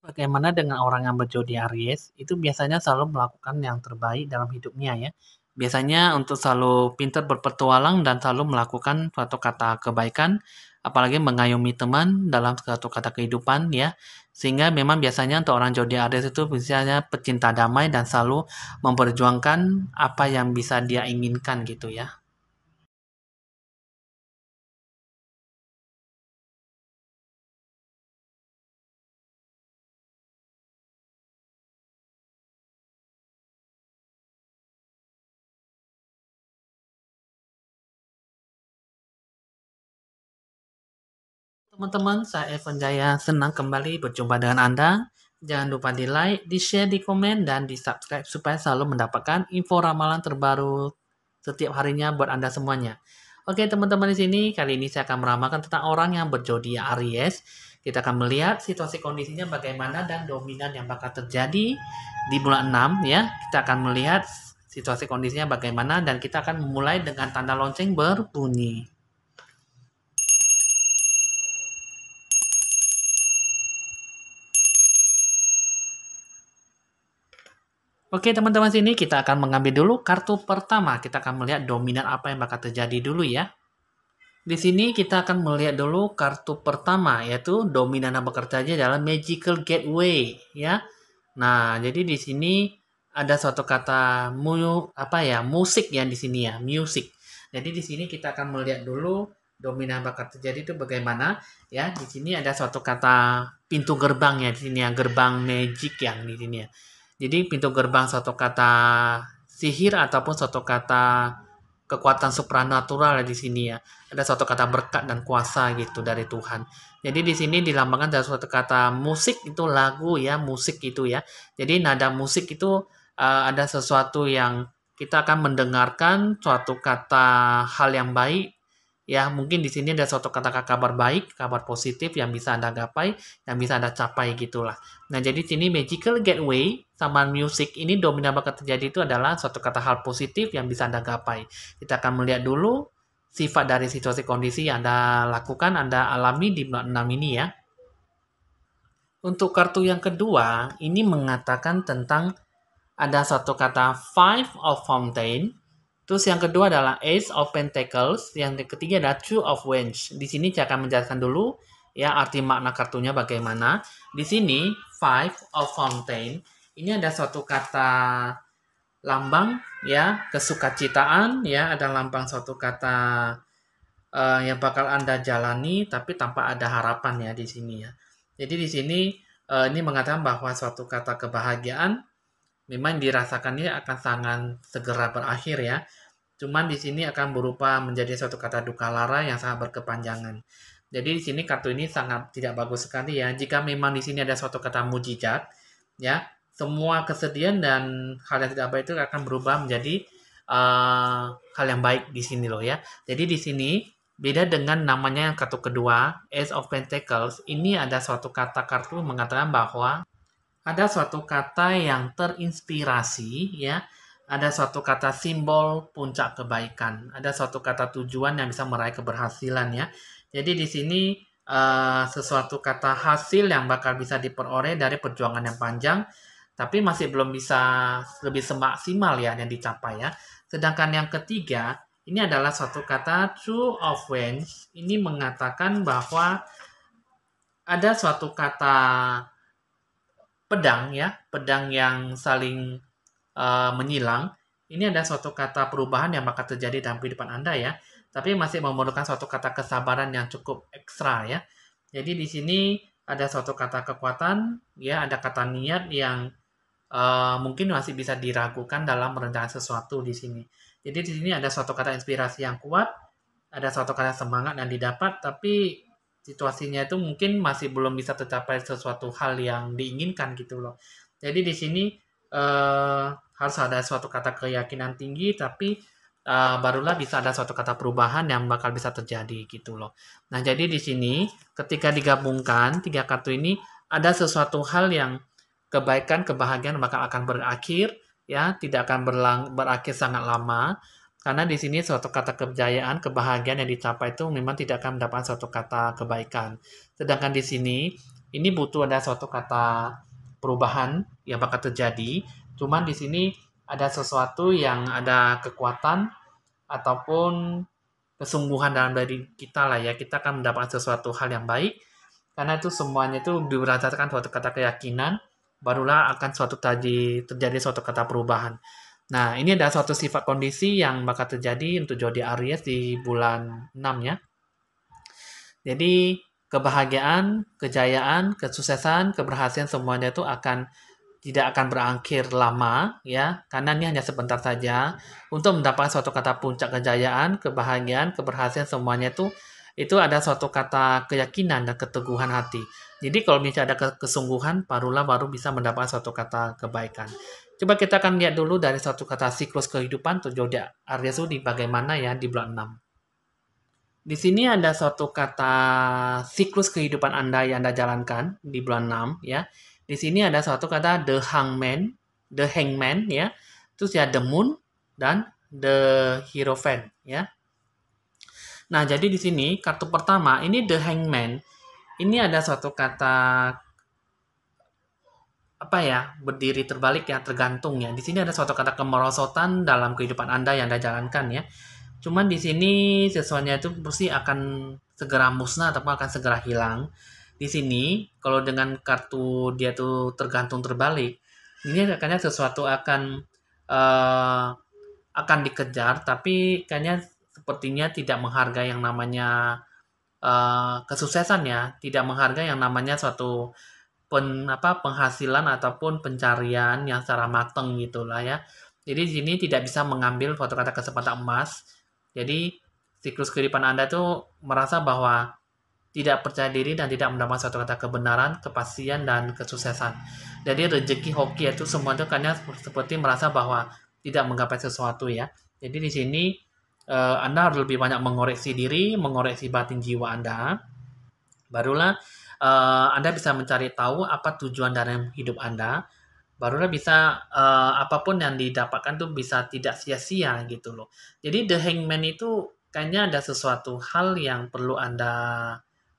Bagaimana dengan orang yang berzodiak Aries, itu biasanya selalu melakukan yang terbaik dalam hidupnya ya. Biasanya untuk selalu pintar berpetualang dan selalu melakukan suatu kata kebaikan, apalagi mengayomi teman dalam suatu kata kehidupan ya. Sehingga memang biasanya untuk orang zodiak Aries itu biasanya pecinta damai dan selalu memperjuangkan apa yang bisa dia inginkan gitu ya. Teman-teman, saya Evan Jaya senang kembali berjumpa dengan Anda. Jangan lupa di like, di share, di komen, dan di subscribe supaya selalu mendapatkan info ramalan terbaru setiap harinya buat Anda semuanya. Oke teman-teman di sini, kali ini saya akan meramalkan tentang orang yang berzodiak Aries. Kita akan melihat situasi kondisinya bagaimana dan dominan yang bakal terjadi di bulan 6 ya. Kita akan melihat situasi kondisinya bagaimana dan kita akan memulai dengan tanda lonceng berbunyi. Oke teman-teman sini kita akan mengambil dulu kartu pertama. Kita akan melihat dominan apa yang bakal terjadi dulu ya. Di sini kita akan melihat dulu kartu pertama yaitu dominan yang bakal terjadi adalah Magical Gateway ya. Nah, jadi di sini ada suatu kata musik ya di sini ya, music. Jadi di sini kita akan melihat dulu dominan bakal terjadi itu bagaimana ya. Di sini ada suatu kata pintu gerbang ya di sini ya, gerbang magic yang di sini ya. Jadi pintu gerbang suatu kata sihir ataupun suatu kata kekuatan supranatural di sini ya. Ada suatu kata berkat dan kuasa gitu dari Tuhan. Jadi di sini dilambangkan dari suatu kata musik itu lagu ya, musik itu ya. Jadi nada musik itu ada sesuatu yang kita akan mendengarkan suatu kata hal yang baik ya. Mungkin di sini ada suatu kata kabar baik, kabar positif yang bisa Anda gapai, yang bisa Anda capai gitulah. Nah, jadi sini Magical Gateway sama music ini dominan bakal terjadi itu adalah suatu kata hal positif yang bisa Anda gapai. Kita akan melihat dulu sifat dari situasi kondisi yang Anda lakukan, Anda alami di bulan 6 ini ya. Untuk kartu yang kedua, ini mengatakan tentang ada satu kata Five of Fountain. Terus yang kedua adalah Ace of Pentacles. Yang ketiga adalah Two of Wands. Di sini saya akan menjelaskan dulu ya arti makna kartunya bagaimana. Di sini Five of Fountain ini ada suatu kata lambang ya kesukacitaan ya, ada lambang suatu kata yang bakal Anda jalani tapi tanpa ada harapan ya di sini ya. Jadi di sini ini mengatakan bahwa suatu kata kebahagiaan memang dirasakannya akan sangat segera berakhir ya. Cuman di sini akan berupa menjadi suatu kata duka lara yang sangat berkepanjangan. Jadi di sini kartu ini sangat tidak bagus sekali ya. Jika memang di sini ada suatu kata mujizat, ya, semua kesedihan dan hal yang tidak baik itu akan berubah menjadi hal yang baik di sini loh ya. Jadi di sini beda dengan namanya yang kartu kedua, Ace of Pentacles. Ini ada suatu kata kartu mengatakan bahwa ada suatu kata yang terinspirasi ya, ada suatu kata simbol puncak kebaikan, ada suatu kata tujuan yang bisa meraih keberhasilan ya. Jadi di sini sesuatu kata hasil yang bakal bisa diperoleh dari perjuangan yang panjang, tapi masih belum bisa lebih semaksimal ya yang dicapai ya. Sedangkan yang ketiga, ini adalah suatu kata Two of Wands. Ini mengatakan bahwa ada suatu kata pedang ya, pedang yang saling menyilang. Ini ada suatu kata perubahan yang bakal terjadi dalam kehidupan Anda ya, tapi masih memerlukan suatu kata kesabaran yang cukup ekstra ya. Jadi di sini ada suatu kata kekuatan ya, ada kata niat yang mungkin masih bisa diragukan dalam merencanakan sesuatu di sini. Jadi di sini ada suatu kata inspirasi yang kuat, ada suatu kata semangat yang didapat, tapi situasinya itu mungkin masih belum bisa tercapai sesuatu hal yang diinginkan gitu loh. Jadi di sini harus ada suatu kata keyakinan tinggi, tapi barulah bisa ada suatu kata perubahan yang bakal bisa terjadi gitu loh. Nah, jadi di sini ketika digabungkan tiga kartu ini ada sesuatu hal yang kebaikan, kebahagiaan bakal akan berakhir ya, tidak akan berakhir sangat lama. Karena di sini suatu kata kejayaan, kebahagiaan yang dicapai itu memang tidak akan mendapatkan suatu kata kebaikan. Sedangkan di sini ini butuh ada suatu kata perubahan yang bakal terjadi. Cuman di sini ada sesuatu yang ada kekuatan ataupun kesungguhan dalam diri kita lah ya. Kita akan mendapatkan sesuatu hal yang baik karena itu semuanya itu berdasarkan suatu kata keyakinan, barulah akan terjadi suatu kata perubahan. Nah, ini ada suatu sifat kondisi yang bakal terjadi untuk zodiak Aries di bulan 6 ya. Jadi kebahagiaan, kejayaan, kesuksesan, keberhasilan semuanya itu tidak akan berakhir lama ya, karena ini hanya sebentar saja. Untuk mendapatkan suatu kata puncak kejayaan, kebahagiaan, keberhasilan semuanya itu ada suatu kata keyakinan dan keteguhan hati. Jadi kalau misalnya ada kesungguhan, baru bisa mendapatkan suatu kata kebaikan. Coba kita akan lihat dulu dari suatu kata siklus kehidupan untuk zodiak Aries itu di bagaimana ya di bulan 6. Di sini ada suatu kata siklus kehidupan Anda yang Anda jalankan di bulan 6 ya. Di sini ada suatu kata the hangman ya. Terus ya the moon dan the hierophant ya. Nah, jadi di sini kartu pertama ini the hangman. Ini ada suatu kata apa ya? Berdiri terbalik ya, tergantung ya. Di sini ada suatu kata kemerosotan dalam kehidupan Anda yang Anda jalankan ya. Cuman di sini sesuatunya itu pasti akan segera musnah atau akan segera hilang. Di sini kalau dengan kartu dia tuh tergantung terbalik, ini kayaknya sesuatu eh, akan dikejar, tapi kayaknya sepertinya tidak menghargai yang namanya kesuksesan ya, tidak menghargai yang namanya suatu penghasilan ataupun pencarian yang secara matang gitulah ya. Jadi di sini tidak bisa mengambil suatu kata kesempatan emas. Jadi siklus kehidupan Anda tuh merasa bahwa tidak percaya diri dan tidak mendapat suatu kata kebenaran, kepastian dan kesuksesan. Jadi rezeki hoki itu semua itu kayaknya seperti merasa bahwa tidak menggapai sesuatu ya. Jadi di sini Anda harus lebih banyak mengoreksi diri, mengoreksi batin jiwa Anda. Barulah Anda bisa mencari tahu apa tujuan dalam hidup Anda. Barulah bisa apapun yang didapatkan tuh bisa tidak sia-sia gitu loh. Jadi The Hangman itu kayaknya ada sesuatu hal yang perlu Anda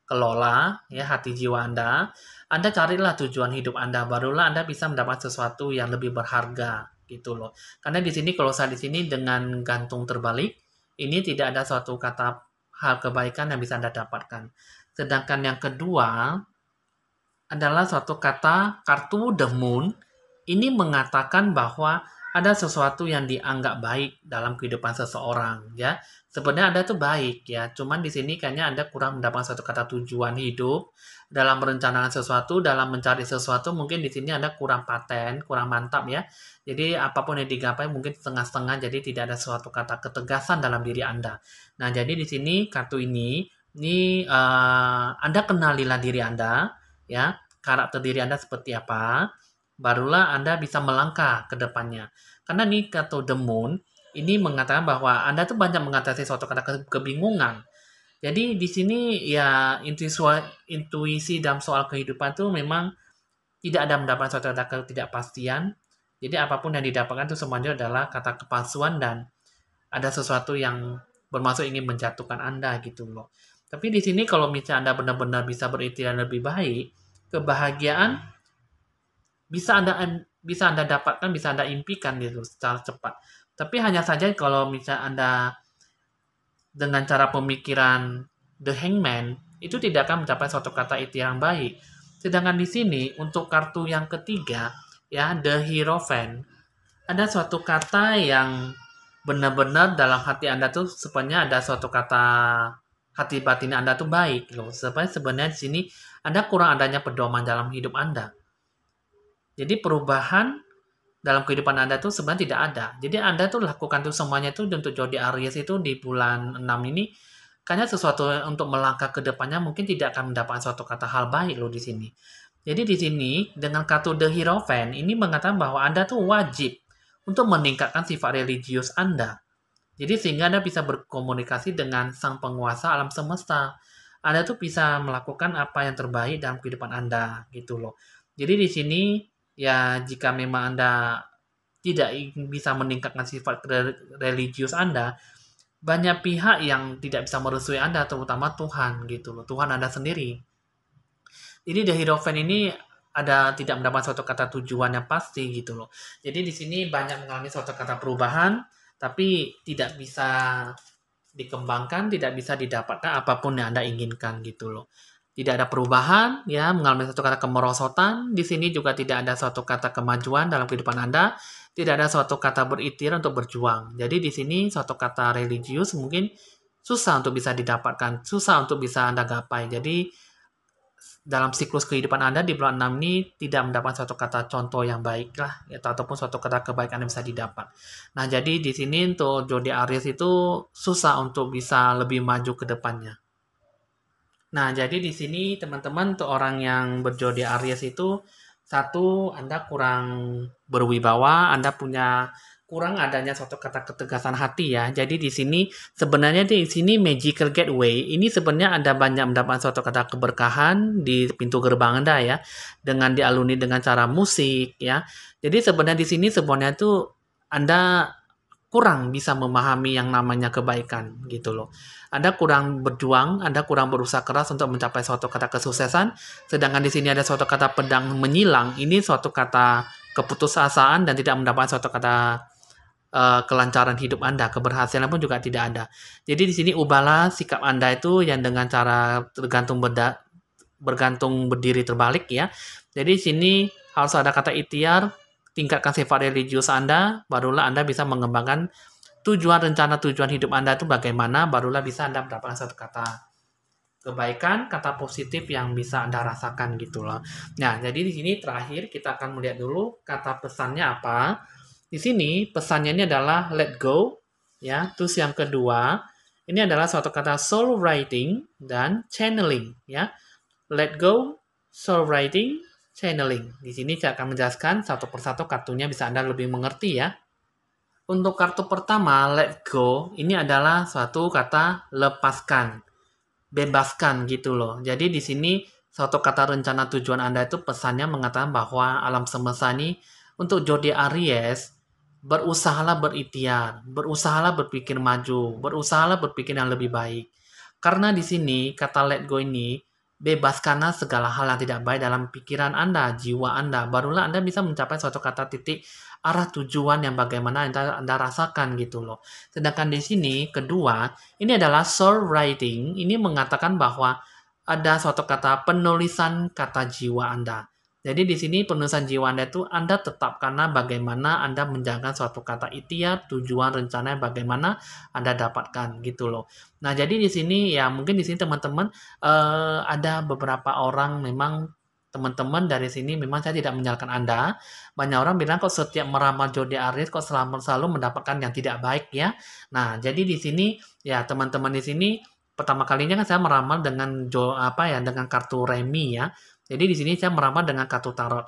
kelola ya hati jiwa Anda. Anda carilah tujuan hidup Anda, barulah Anda bisa mendapat sesuatu yang lebih berharga gitu loh. Karena di sini kalau saya di sini dengan gantung terbalik, ini tidak ada suatu kata hal kebaikan yang bisa Anda dapatkan. Sedangkan yang kedua adalah suatu kata kartu The Moon. Ini mengatakan bahwa ada sesuatu yang dianggap baik dalam kehidupan seseorang, ya. Sebenarnya Anda tuh baik, ya. Cuman di sini kayaknya Anda kurang mendapatkan suatu kata tujuan hidup dalam merencanakan sesuatu, dalam mencari sesuatu. Mungkin di sini Anda kurang paten, kurang mantap, ya. Jadi apapun yang digapai mungkin setengah-setengah, jadi tidak ada suatu kata ketegasan dalam diri Anda. Nah, jadi di sini kartu ini Anda kenalilah diri Anda, ya. Karakter diri Anda seperti apa, barulah Anda bisa melangkah ke depannya. Karena nih atau The Moon ini mengatakan bahwa Anda tuh banyak mengatasi suatu kata kebingungan. Jadi di sini ya intuisi dalam soal kehidupan tuh memang tidak ada mendapat suatu kata ketidakpastian. Jadi apapun yang didapatkan itu semuanya adalah kata kepalsuan dan ada sesuatu yang bermaksud ingin menjatuhkan Anda gitu loh. Tapi di sini kalau misalnya Anda benar-benar bisa berikhtiar lebih baik, kebahagiaan bisa Anda dapatkan, bisa Anda impikan gitu secara cepat. Tapi hanya saja kalau misalnya Anda dengan cara pemikiran The Hangman itu tidak akan mencapai suatu kata itu yang baik. Sedangkan di sini untuk kartu yang ketiga ya The Hierophant ada suatu kata yang benar-benar dalam hati Anda tuh sebenarnya ada suatu kata hati batin Anda tuh baik loh. Sebenarnya di sini Anda kurang adanya pedoman dalam hidup Anda. Jadi perubahan dalam kehidupan Anda tuh sebenarnya tidak ada. Jadi Anda tuh lakukan tuh semuanya tuh untuk zodiak Aries itu di bulan 6 ini kayaknya sesuatu untuk melangkah ke depannya mungkin tidak akan mendapatkan suatu kata hal baik loh di sini. Jadi di sini dengan kartu The Hierophant ini mengatakan bahwa Anda tuh wajib untuk meningkatkan sifat religius Anda. Jadi sehingga Anda bisa berkomunikasi dengan sang penguasa alam semesta. Anda tuh bisa melakukan apa yang terbaik dalam kehidupan Anda gitu loh. Jadi di sini ya jika memang Anda tidak bisa meningkatkan sifat religius Anda, banyak pihak yang tidak bisa merestui Anda, terutama Tuhan gitu loh, Tuhan Anda sendiri. Ini the Hierophant ini ada tidak mendapat suatu kata tujuan yang pasti gitu loh. Jadi di sini banyak mengalami suatu kata perubahan, tapi tidak bisa dikembangkan, tidak bisa didapatkan apapun yang Anda inginkan gitu loh. Tidak ada perubahan, ya, mengalami suatu kata kemerosotan. Di sini juga tidak ada suatu kata kemajuan dalam kehidupan Anda, tidak ada suatu kata berikhtiar untuk berjuang. Jadi di sini suatu kata religius mungkin susah untuk bisa didapatkan, susah untuk bisa Anda gapai. Jadi dalam siklus kehidupan Anda di bulan 6 ini tidak mendapat suatu kata contoh yang baik lah, ya, ataupun suatu kata kebaikan yang bisa didapat. Nah, jadi di sini untuk zodiak Aries itu susah untuk bisa lebih maju ke depannya. Nah, jadi di sini teman-teman untuk orang yang berzodiak Aries itu satu, Anda kurang berwibawa, Anda punya kurang adanya suatu kata ketegasan hati ya. Jadi di sini sebenarnya di sini Magical Gateway ini sebenarnya ada banyak mendapat suatu kata keberkahan di pintu gerbang Anda ya, dengan dialuni dengan cara musik ya. Jadi sebenarnya di sini sebenarnya itu Anda kurang bisa memahami yang namanya kebaikan gitu loh. Anda kurang berjuang, Anda kurang berusaha keras untuk mencapai suatu kata kesuksesan, sedangkan di sini ada suatu kata pedang menyilang, ini suatu kata keputusasaan dan tidak mendapat suatu kata kelancaran hidup Anda, keberhasilan pun juga tidak ada. Jadi di sini ubahlah sikap Anda itu yang dengan cara bergantung berdiri terbalik ya. Jadi di sini harus ada kata ikhtiar, tingkatkan sifat religius Anda, barulah Anda bisa mengembangkan rencana tujuan hidup Anda itu bagaimana, barulah bisa Anda mendapatkan satu kata kebaikan, kata positif yang bisa Anda rasakan gitu loh. Nah, jadi di sini terakhir kita akan melihat dulu kata pesannya apa. Di sini pesannya ini adalah let go, ya. Terus yang kedua, ini adalah suatu kata soul writing dan channeling, ya. Let go, soul writing, channeling. Di sini saya akan menjelaskan satu persatu kartunya bisa Anda lebih mengerti ya. Untuk kartu pertama, let go, ini adalah suatu kata lepaskan, bebaskan gitu loh. Jadi di sini suatu kata rencana tujuan Anda itu pesannya mengatakan bahwa alam semesta ini untuk zodiak Aries berusahalah berikhtiar, berusahalah berpikir maju, berusahalah berpikir yang lebih baik. Karena di sini kata let go ini bebaskanlah segala hal yang tidak baik dalam pikiran Anda, jiwa Anda. Barulah Anda bisa mencapai suatu kata titik arah tujuan yang bagaimana Anda rasakan gitu loh. Sedangkan di sini kedua, ini adalah soul writing. Ini mengatakan bahwa ada suatu kata penulisan kata jiwa Anda. Jadi di sini penulisan jiwa Anda itu Anda tetapkanlah bagaimana Anda menjalankan suatu kata ikhtiar, tujuan, rencana bagaimana Anda dapatkan gitu loh. Nah, jadi di sini ya mungkin di sini teman-teman ada beberapa orang memang teman-teman dari sini memang saya tidak menyalahkan Anda. Banyak orang bilang kok setiap meramal zodiak Aries kok selalu mendapatkan yang tidak baik ya. Nah, jadi di sini ya teman-teman di sini pertama kalinya kan saya meramal dengan dengan kartu remi ya. Jadi di sini saya meramal dengan kartu tarot.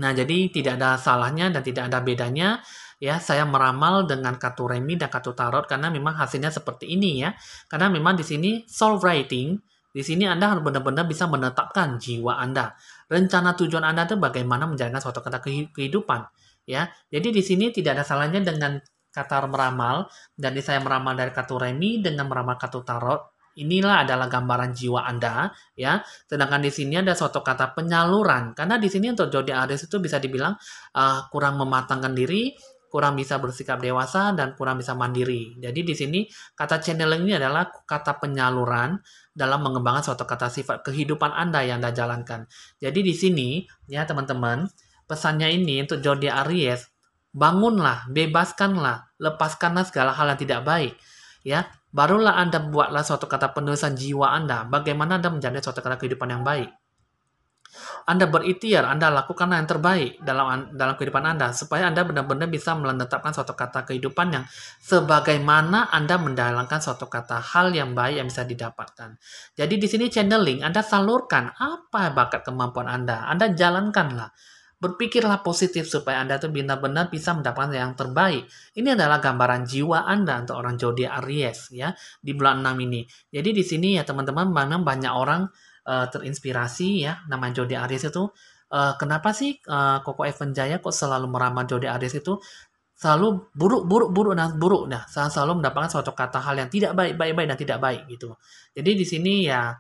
Nah, jadi tidak ada salahnya dan tidak ada bedanya ya saya meramal dengan kartu remi dan kartu tarot karena memang hasilnya seperti ini ya. Karena memang di sini soul writing, di sini Anda harus benar-benar bisa menetapkan jiwa Anda. Rencana tujuan Anda itu bagaimana menjalankan suatu kata kehidupan ya. Jadi di sini tidak ada salahnya dengan kata meramal dan saya meramal dari kartu remi dengan meramal kartu tarot. Inilah adalah gambaran jiwa Anda ya. Sedangkan di sini ada suatu kata penyaluran. Karena di sini untuk zodiak Aries itu bisa dibilang kurang mematangkan diri, kurang bisa bersikap dewasa, dan kurang bisa mandiri. Jadi di sini kata channeling ini adalah kata penyaluran dalam mengembangkan suatu kata sifat kehidupan Anda yang Anda jalankan. Jadi di sini ya teman-teman, pesannya ini untuk zodiak Aries, bangunlah, bebaskanlah, lepaskanlah segala hal yang tidak baik. Ya, barulah Anda buatlah suatu kata penulisan jiwa Anda. Bagaimana Anda menjalani suatu kata kehidupan yang baik. Anda berikhtiar, Anda lakukan yang terbaik dalam kehidupan Anda supaya Anda benar-benar bisa menetapkan suatu kata kehidupan yang sebagaimana Anda menjalankan suatu kata hal yang baik yang bisa didapatkan. Jadi di sini channeling, Anda salurkan apa bakat kemampuan Anda. Anda jalankanlah. Berpikirlah positif supaya Anda tuh benar-benar bisa mendapatkan yang terbaik. Ini adalah gambaran jiwa Anda untuk orang zodiak Aries ya di bulan 6 ini. Jadi di sini ya teman-teman memang banyak orang terinspirasi ya namanya zodiak Aries itu kenapa sih Koko Evan Jaya kok selalu meramal zodiak Aries itu selalu buruk selalu mendapatkan suatu kata hal yang tidak baik dan tidak baik gitu. Jadi di sini ya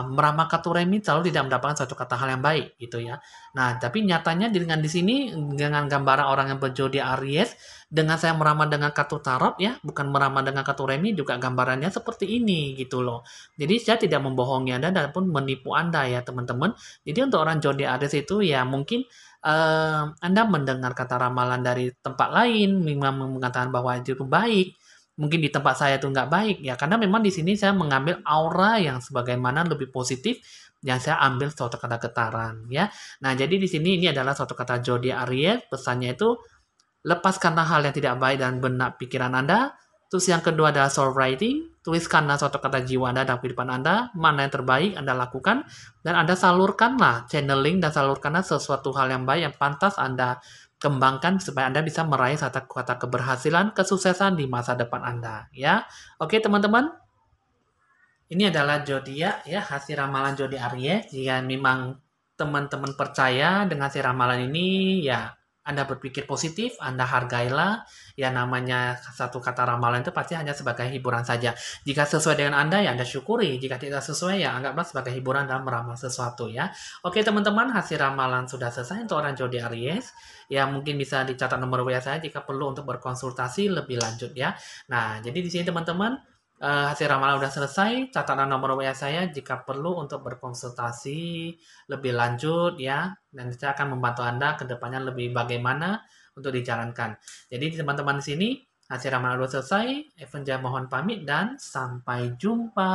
meramal kartu remi selalu tidak mendapatkan suatu kata hal yang baik gitu ya. Nah, tapi nyatanya dengan di sini dengan gambaran orang yang berzodiak Aries dengan saya meramal dengan kartu tarot ya, bukan meramal dengan kartu remi juga gambarannya seperti ini gitu loh. Jadi saya tidak membohongi Anda dan pun menipu Anda ya teman-teman. Jadi untuk orang zodiak Aries itu ya mungkin Anda mendengar kata ramalan dari tempat lain, memang mengatakan bahwa itu baik, mungkin di tempat saya itu nggak baik ya, karena memang di sini saya mengambil aura yang sebagaimana lebih positif yang saya ambil suatu kata getaran ya. Nah, jadi di sini ini adalah suatu kata zodiak Aries, pesannya itu lepaskanlah hal yang tidak baik dan benak pikiran Anda. Terus yang kedua adalah soul writing. Tuliskanlah suatu kata jiwa Anda dalam kehidupan Anda. Mana yang terbaik Anda lakukan. Dan Anda salurkanlah, channeling dan salurkanlah sesuatu hal yang baik yang pantas Anda kembangkan supaya Anda bisa meraih satu kata keberhasilan, kesuksesan di masa depan Anda. Ya, oke teman-teman. Ini adalah zodiak ya, hasil ramalan zodiak Aries. Jika memang teman-teman percaya dengan hasil ramalan ini, ya Anda berpikir positif, Anda hargailah. Ya namanya satu kata ramalan itu pasti hanya sebagai hiburan saja. Jika sesuai dengan Anda, ya Anda syukuri. Jika tidak sesuai, ya anggaplah sebagai hiburan dalam meramal sesuatu ya. Oke teman-teman, hasil ramalan sudah selesai untuk orang zodiak Aries. Ya mungkin bisa dicatat nomor WA saya jika perlu untuk berkonsultasi lebih lanjut ya. Nah, jadi di sini teman-teman, hasil ramalan udah selesai, catatan nomor WA saya jika perlu untuk berkonsultasi lebih lanjut ya, dan saya akan membantu Anda ke depannya lebih bagaimana untuk dijalankan. Jadi teman-teman di sini hasil ramalan udah selesai, Evan Jaya mohon pamit dan sampai jumpa.